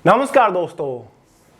नमस्कार दोस्तों,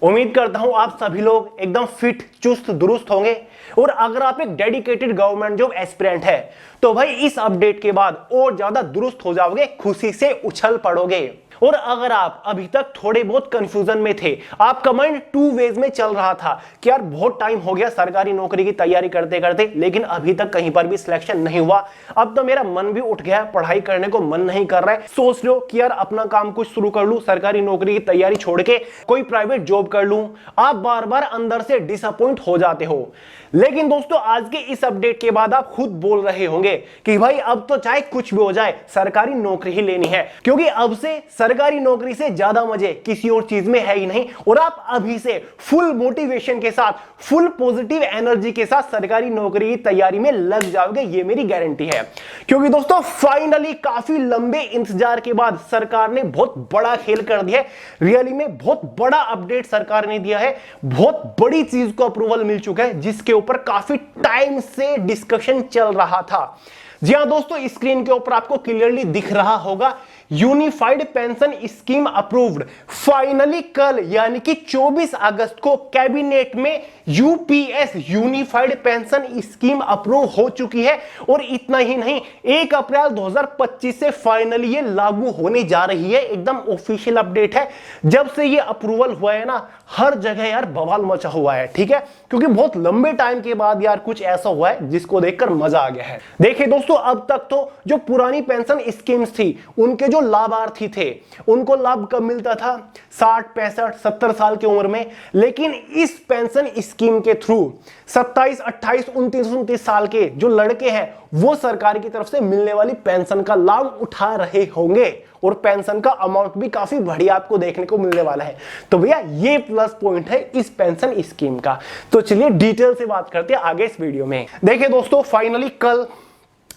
उम्मीद करता हूं आप सभी लोग एकदम फिट चुस्त दुरुस्त होंगे। और अगर आप एक डेडिकेटेड गवर्नमेंट जॉब एस्पिरेंट है तो भाई इस अपडेट के बाद और ज्यादा दुरुस्त हो जाओगे, खुशी से उछल पड़ोगे। और अगर आप अभी तक थोड़े बहुत कंफ्यूजन में थे, आपका माइंड टू वेज में चल रहा था कि यार बहुत टाइम हो गया सरकारी नौकरी की तैयारी करते करते, लेकिन अभी तक कहीं पर भी सिलेक्शन नहीं हुआ, अब तो मेरा मन भी उठ गया, पढ़ाई करने को मन नहीं कर रहा है, सोच लो कि यार अपना काम कुछ शुरू कर लूं, सरकारी नौकरी की तैयारी छोड़ के कोई प्राइवेट जॉब कर लूं। आप बार बार अंदर से डिसअपॉइंट हो जाते हो। लेकिन दोस्तों आज के इस अपडेट के बाद आप खुद बोल रहे होंगे कि भाई अब तो चाहे कुछ भी हो जाए सरकारी नौकरी ही लेनी है, क्योंकि अब से सरकारी नौकरी से ज्यादा मजे किसी और चीज में है ही नहीं। और आप अभी से फुल मोटिवेशन के साथ, फुल पॉजिटिव एनर्जी के साथ सरकारी नौकरी की तैयारी में लग जाओगे, ये मेरी गारंटी है। क्योंकि दोस्तों फाइनली काफी लंबे इंतजार के बाद सरकार ने बहुत बड़ा खेल कर दिया है। रियली में बहुत बड़ा अपडेट सरकार ने दिया है, बहुत बड़ी चीज को अप्रूवल मिल चुका है, जिसके ऊपर काफी टाइम से डिस्कशन चल रहा था। जी हां दोस्तों, स्क्रीन के ऊपर आपको क्लियरली दिख रहा होगा, unified pension scheme approved. Finally कल यानी कि 24 अगस्त को कैबिनेट में UPS unified pension scheme approve हो चुकी है। और इतना ही नहीं, 1 अप्रैल 2025 से फाइनली ये लागू होने जा रही है। एकदम ऑफिशियल अपडेट है। जब से ये अप्रूवल हुआ है ना, हर जगह यार बवाल मचा हुआ है, ठीक है, क्योंकि बहुत लंबे टाइम के बाद यार कुछ ऐसा हुआ है जिसको देखकर मजा आ गया है। देखिए दोस्तों, अब तक तो जो पुरानी पेंशन स्कीम्स थी, उनके जो लाभार्थी थे उनको लाभ कब मिलता था? 60, 65, 70 साल की उम्र में। लेकिन इस पेंशन स्कीम के थ्रू 27, 28, 29 साल के जो लड़के हैं वो सरकार की तरफ से मिलने वाली पेंशन का लाभ उठा रहे होंगे। और पेंशन का अमाउंट भी काफी बढ़िया आपको देखने को मिलने वाला है। तो भैया ये प्लस पॉइंट है इस पेंशन स्कीम का। तो चलिए डिटेल से बात करते हैं आगे इस वीडियो में। देखिए दोस्तों, फाइनली कल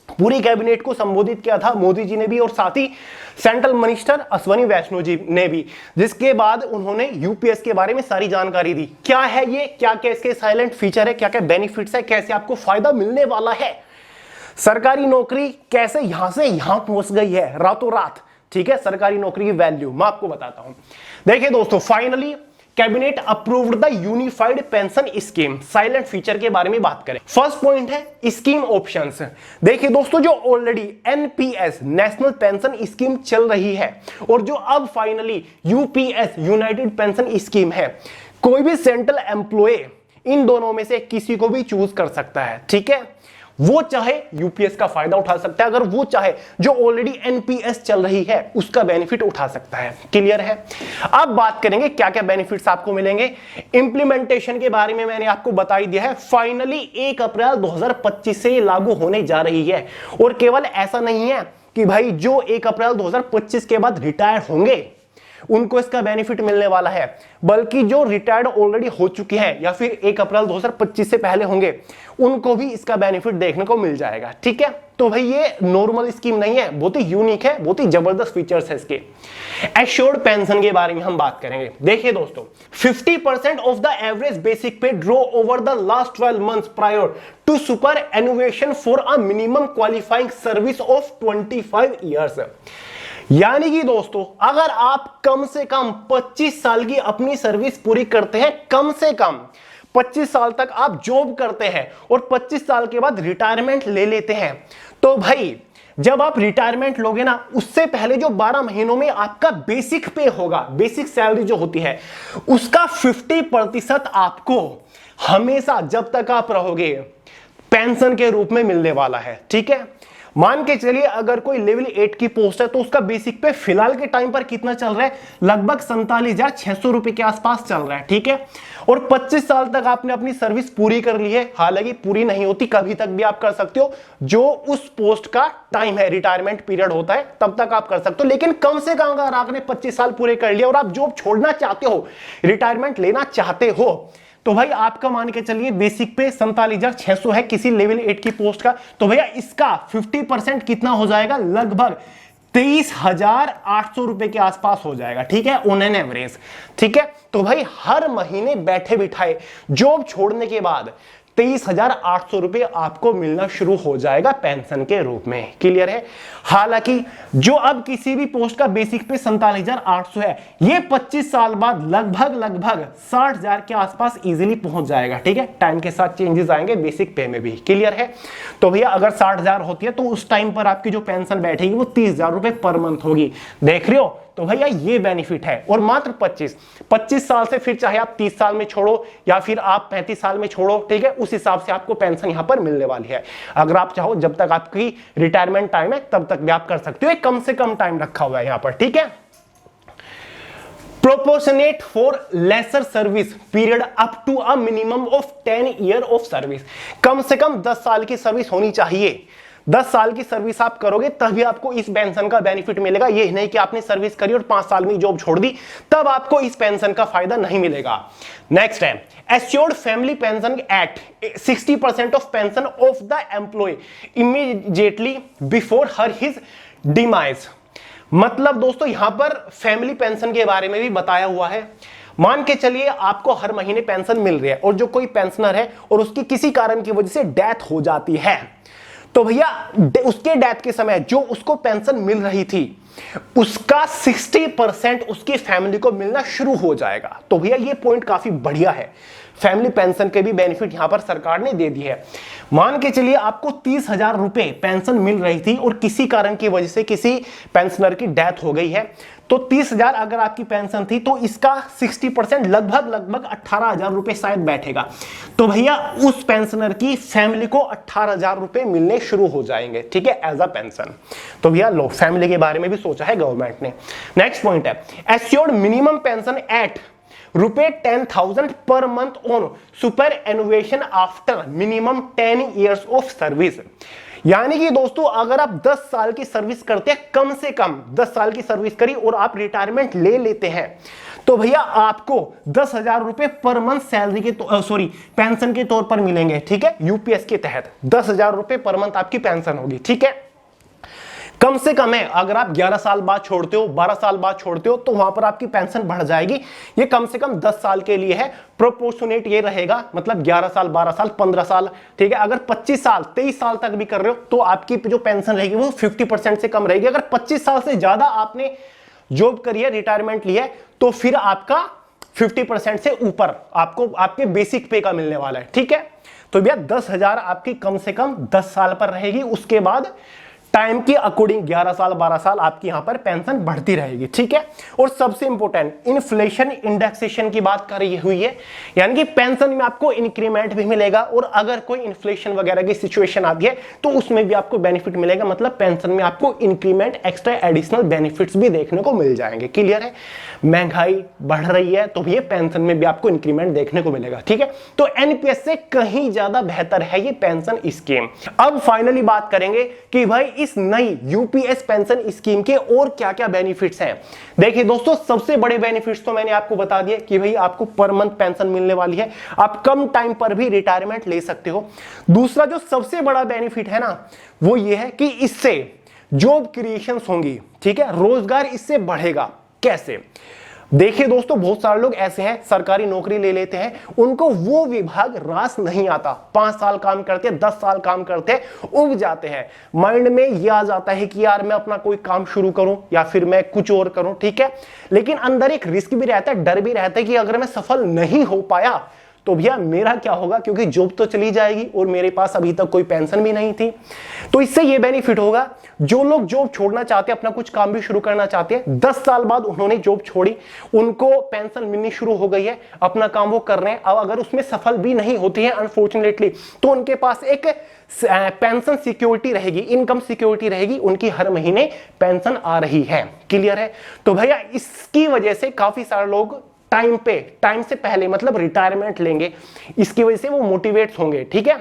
पूरी कैबिनेट को संबोधित किया था मोदी जी ने भी, और साथ ही सेंट्रल मिनिस्टर अश्विनी वैष्णव जी ने भी, जिसके बाद उन्होंने यूपीएस के बारे में सारी जानकारी दी। क्या है ये, क्या क्या इसके साइलेंट फीचर है, क्या क्या बेनिफिट्स है, कैसे आपको फायदा मिलने वाला है, सरकारी नौकरी कैसे यहां से यहां पहुंच गई है रातों रात, ठीक है, सरकारी नौकरी की वैल्यू मैं आपको बताता हूं। देखिए दोस्तों, finally cabinet approved the unified pension scheme. Silent feature के बारे में बात करें, फर्स्ट पॉइंट है स्कीम ऑप्शंस। देखिए दोस्तों, जो already NPS national pension scheme चल रही है और जो अब finally UPS United pension scheme है, कोई भी सेंट्रल एम्प्लॉय इन दोनों में से किसी को भी चूज कर सकता है, ठीक है। वो चाहे यूपीएस का फायदा उठा सकता है, अगर वो चाहे जो ऑलरेडी एनपीएस चल रही है उसका बेनिफिट उठा सकता है। क्लियर है? अब बात करेंगे क्या क्या बेनिफिट्स आपको मिलेंगे। इंप्लीमेंटेशन के बारे में मैंने आपको बता ही दिया है, फाइनली 1 अप्रैल 2025 से लागू होने जा रही है। और केवल ऐसा नहीं है कि भाई जो 1 अप्रैल 2025 के बाद रिटायर होंगे उनको इसका बेनिफिट मिलने वाला है, बल्कि जो रिटायर्ड ऑलरेडी हो चुके हैं या फिर 1 अप्रैल 2025 से पहले होंगे उनको भी इसका बेनिफिट देखने को मिल जाएगा, ठीक है। तो भाई ये नॉर्मल स्कीम नहीं है, बहुत ही यूनिक है, बहुत ही जबरदस्त फीचर्स है इसके। एश्योर्ड पेंशन के बारे में हम बात करेंगे। देखिए दोस्तों, 50% of the average basic pay draw over the last 12 months prior to superannuation for a minimum qualifying service of 25 years. यानी कि दोस्तों, अगर आप कम से कम 25 साल की अपनी सर्विस पूरी करते हैं, कम से कम 25 साल तक आप जॉब करते हैं और 25 साल के बाद रिटायरमेंट ले लेते हैं, तो भाई जब आप रिटायरमेंट लोगे ना, उससे पहले जो 12 महीनों में आपका बेसिक पे होगा, बेसिक सैलरी जो होती है, उसका 50% आपको हमेशा जब तक आप रहोगे पेंशन के रूप में मिलने वाला है, ठीक है। मान के चलिए अगर कोई लेवल 8 की पोस्ट है तो उसका बेसिक पे फिलहाल के टाइम पर कितना चल रहा है? लगभग 47,600 रुपए के आसपास चल रहा है, ठीक है। और 25 साल तक आपने अपनी सर्विस पूरी कर ली है, हालांकि पूरी नहीं होती, कभी तक भी आप कर सकते हो, जो उस पोस्ट का टाइम है, रिटायरमेंट पीरियड होता है, तब तक आप कर सकते हो। लेकिन कम से कम अगर आपने 25 साल पूरे कर लिया और आप जॉब छोड़ना चाहते हो, रिटायरमेंट लेना चाहते हो, तो भाई आपका मान के चलिए बेसिक पे 47,600 है किसी लेवल 8 की पोस्ट का, तो भैया इसका 50% कितना हो जाएगा? लगभग 23,800 रुपए के आसपास हो जाएगा, ठीक है, ऑन एन एवरेज, ठीक है। तो भाई हर महीने बैठे बिठाए जॉब छोड़ने के बाद 23,800 रुपए आपको मिलना शुरू हो जाएगा पेंशन के रूप में। क्लियर है। हालांकि जो अब किसी भी पोस्ट का बेसिक पे 47,800 है, ये 25 साल बाद लगभग 60,000 के आसपास इजीली पहुंच जाएगा। ठीक है, टाइम के साथ चेंजेस आएंगे बेसिक पे में भी। क्लियर है। तो भैया अगर 60,000 होती है तो उस टाइम पर आपकी जो पेंशन बैठेगी वो 30,000 रुपए पर मंथ होगी। देख रहे हो, तो भैया ये बेनिफिट है। और मात्र 25 साल से फिर चाहे आप 30 साल में छोड़ो या फिर आप 35 साल में छोड़ो, ठीक है, उस हिसाब से आपको पेंशन यहां पर मिलने वाली है। अगर आप चाहो जब तक आपकी रिटायरमेंट टाइम है तब तक भी आप कर सकते हो। एक कम से कम टाइम रखा हुआ है यहां पर। ठीक है। Proportionate for lesser service period up to a minimum of 10 year of service. कम से कम 10 साल की सर्विस होनी चाहिए। 10 साल की सर्विस आप करोगे तभी आपको इस पेंशन का बेनिफिट मिलेगा। ये नहीं कि आपने सर्विस करी और 5 साल में जॉब छोड़ दी तब आपको इस पेंशन का फायदा नहीं मिलेगा। नेक्स्ट है assured family pension act. 60% of pension of the employee immediately before her his demise. मतलब दोस्तों यहां पर फैमिली पेंशन के बारे में भी बताया हुआ है। मान के चलिए आपको हर महीने पेंशन मिल रही है और जो कोई पेंशनर है और उसकी किसी कारण की वजह से डेथ हो जाती है, तो भैया उसके डेथ के समय जो उसको पेंशन मिल रही थी उसका 60% उसकी फैमिली को मिलना शुरू हो जाएगा। तो भैया ये पॉइंट काफी बढ़िया है। फैमिली पेंशन के भी बेनिफिट यहां पर सरकार ने दे दी है। मान के चलिए आपको 30,000 रुपए पेंशन मिल रही थी और किसी कारण की वजह से किसी पेंशनर की डेथ हो गई है, तो 30,000 अगर आपकी पेंशन थी तो इसका 60% लगभग 18,000 रुपए शायद बैठेगा। तो भैया उस पेंशनर की फैमिली को 18,000 रुपए मिलने शुरू हो जाएंगे। ठीक है, एज अ पेंशन। तो भैया लो फैमिली के बारे में भी सोचा है गवर्नमेंट ने। नेक्स्ट पॉइंट है assured minimum pension at ₹10,000 per month on superannuation after minimum 10 years of service. यानी कि दोस्तों अगर आप 10 साल की सर्विस करते हैं, कम से कम 10 साल की सर्विस करी और आप रिटायरमेंट ले लेते हैं, तो भैया आपको 10,000 रुपए पर मंथ सैलरी के पेंशन के तौर पर मिलेंगे। ठीक है, यूपीएस के तहत 10,000 रुपए पर मंथ आपकी पेंशन होगी। ठीक है, कम से कम है। अगर आप 11 साल बाद छोड़ते हो, 12 साल बाद छोड़ते हो, तो वहां पर आपकी पेंशन बढ़ जाएगी। ये कम से कम 10 साल के लिए है। प्रोपोर्शनेट ये रहेगा, मतलब 11 साल, 12 साल, 15 साल। ठीक है, अगर 25 साल, 23 साल तक भी कर रहे हो तो आपकी जो पेंशन रहेगी वो 50% से कम रहेगी। अगर 25 साल से ज्यादा आपने जॉब करी है, रिटायरमेंट लिया है, तो फिर आपका 50% से ऊपर आपको आपके बेसिक पे का मिलने वाला है। ठीक है, तो भैया 10,000 आपकी कम से कम 10 साल पर रहेगी। उसके बाद टाइम के अकॉर्डिंग 11 साल, 12 साल आपकी यहां पर पेंशन बढ़ती रहेगी। ठीक है, और सबसे इंपॉर्टेंट इन्फ्लेशन इंडेक्सेशन की बात कर रही हुई है, यानी कि पेंशन में आपको इंक्रीमेंट भी मिलेगा और अगर कोई इन्फ्लेशन वगैरह की सिचुएशन आती है तो उसमें भी आपको बेनिफिट मिलेगा। मतलब पेंशन में आपको इंक्रीमेंट, एक्स्ट्रा एडिशनल बेनिफिट्स भी देखने को मिल जाएंगे। क्लियर है। महंगाई बढ़ रही है तो ये पेंशन में भी आपको इंक्रीमेंट देखने को मिलेगा। ठीक है, तो एनपीएस से कहीं ज्यादा बेहतर है ये पेंशन स्कीम। अब फाइनली बात करेंगे कि भाई इस नई यूपीएस पेंशन स्कीम के और क्या क्या बेनिफिट्स हैं। देखिए दोस्तों, सबसे बड़े बेनिफिट्स तो मैंने आपको बता दिए कि भाई आपको पर मंथ पेंशन मिलने वाली है, आप कम टाइम पर भी रिटायरमेंट ले सकते हो। दूसरा जो सबसे बड़ा बेनिफिट है ना, वो ये है कि इससे जॉब क्रिएशंस होंगी। ठीक है, रोजगार इससे बढ़ेगा। कैसे? देखिए दोस्तों, बहुत सारे लोग ऐसे हैं सरकारी नौकरी ले लेते हैं, उनको वो विभाग रास नहीं आता। 5 साल काम करते हैं, 10 साल काम करते हैं, उब जाते हैं। माइंड में ये आ जाता है कि यार मैं अपना कोई काम शुरू करूं या फिर मैं कुछ और करूं। ठीक है, लेकिन अंदर एक रिस्क भी रहता है, डर भी रहता है कि अगर मैं सफल नहीं हो पाया तो भैया मेरा क्या होगा, क्योंकि जॉब तो चली जाएगी और मेरे पास अभी तक कोई पेंशन भी नहीं थी। तो इससे ये बेनिफिट होगा, जो लोग जॉब छोड़ना चाहते हैं, अपना कुछ काम भी शुरू करना चाहते हैं, 10 साल बाद उन्होंने जॉब छोड़ी, उनको पेंशन मिलनी शुरू हो गई है, अपना काम वो कर रहे हैं। अब अगर उसमें सफल भी नहीं होती है अनफॉर्चुनेटली, तो उनके पास एक पेंशन सिक्योरिटी रहेगी, इनकम सिक्योरिटी रहेगी, उनकी हर महीने पेंशन आ रही है। क्लियर है। तो भैया इसकी वजह से काफी सारे लोग टाइम से पहले मतलब रिटायरमेंट लेंगे, इसकी वजह से वो मोटिवेट होंगे। ठीक है,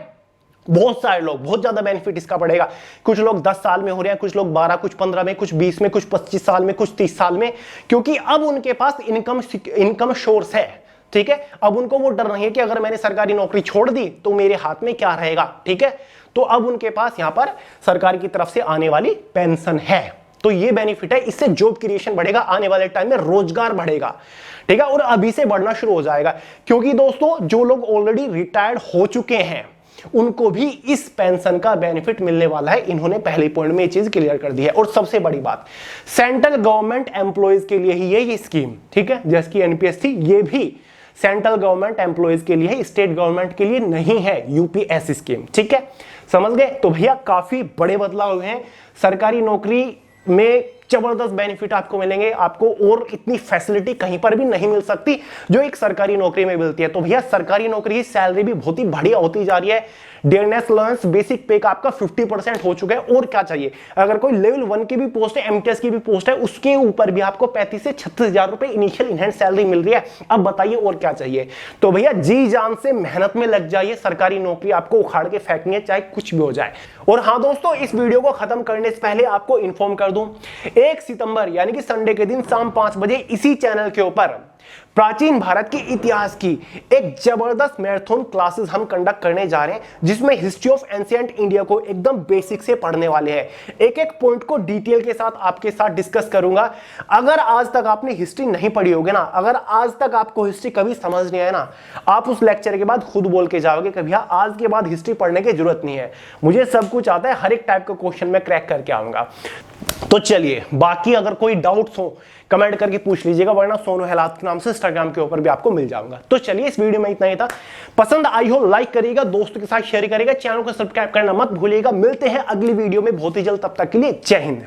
बहुत सारे लोग, बहुत ज्यादा बेनिफिट इसका पड़ेगा। कुछ लोग 10 साल में हो रहे हैं, कुछ लोग 12, कुछ 15 में, कुछ 20 में, कुछ 25 साल में, कुछ 30 साल में, क्योंकि अब उनके पास इनकम सोर्स है। ठीक है, अब उनको वो डर नहीं है कि अगर मैंने सरकारी नौकरी छोड़ दी तो मेरे हाथ में क्या रहेगा। ठीक है, तो अब उनके पास यहां पर सरकार की तरफ से आने वाली पेंशन है। तो ये बेनिफिट है, इससे जॉब क्रिएशन बढ़ेगा, आने वाले टाइम में रोजगार बढ़ेगा, ठीक है, और अभी से बढ़ना शुरू हो जाएगा। क्योंकि दोस्तों जो लोग ऑलरेडी रिटायर्ड हो चुके हैं उनको भी इस पेंशन का बेनिफिट मिलने वाला है। इन्होंने पहले पॉइंट में ये चीज क्लियर कर दी है। और सबसे बड़ी बात, सेंट्रल गवर्नमेंट एम्प्लॉयज के लिए ही ये स्कीम, ठीक है, जैसे कि एनपीएस थी, ये भी सेंट्रल गवर्नमेंट एम्प्लॉयज के लिए है, स्टेट गवर्नमेंट के लिए नहीं है यूपीएस स्कीम, ठीक है, समझ गए। तो भैया काफी बड़े बदलाव हुए हैं, सरकारी नौकरी में जबरदस्त बेनिफिट आपको मिलेंगे, आपको और इतनी फैसिलिटी कहीं पर भी नहीं मिल सकती जो एक सरकारी नौकरी में मिलती है। तो भैया सरकारी नौकरी की सैलरी भी बहुत ही बढ़िया होती जा रही है, डियरनेस अलाउंस बेसिक पे का आपका 50% हो चुका है, और क्या चाहिए। अगर कोई लेवल 1 की भी पोस्ट है, एमटीएस की भी पोस्ट है, उसके ऊपर भी आपको 35 से 36 हजार रुपए इनिशियल इनहैंड सैलरी मिल रही है। अब बताइए और क्या चाहिए। तो भैया जी जान से मेहनत में लग जाइए, सरकारी नौकरी आपको उखाड़ के फेंकनी है, चाहे कुछ भी हो जाए। और हाँ दोस्तों, इस वीडियो को खत्म करने से पहले आपको इन्फॉर्म कर दूं, 1 सितंबर यानी कि संडे के दिन शाम 5 बजे इसी चैनल के ऊपर प्राचीन भारत के इतिहास की एक जबरदस्त मैराथन क्लासेस हम कंडक्ट करने जा रहे हैं, जिसमें हिस्ट्री ऑफ एंशिएंट इंडिया को एकदम बेसिक से पढ़ने वाले हैं। एक एक पॉइंट को डिटेल के साथ आपके साथ डिस्कस करूंगा। अगर आज तक आपने हिस्ट्री नहीं पढ़ी होगी ना, अगर आज तक आपको हिस्ट्री कभी समझ नहीं आया ना, आप उस लेक्चर के बाद खुद बोल के जाओगे कि भैया आज के बाद हिस्ट्री पढ़ने की जरूरत नहीं है, मुझे सब कुछ आता है, हर एक टाइप का क्वेश्चन मैं क्रैक करके आऊंगा। तो चलिए, बाकी अगर कोई डाउट्स हो कमेंट करके पूछ लीजिएगा, वरना सोनू हेलात के नाम से इंस्टाग्राम के ऊपर भी आपको मिल जाऊंगा। तो चलिए, इस वीडियो में इतना ही था। पसंद आई हो लाइक करिएगा, दोस्तों के साथ शेयर करिएगा, चैनल को सब्सक्राइब करना मत भूलिएगा। मिलते हैं अगली वीडियो में बहुत ही जल्द, तब तक के लिए जय हिंद।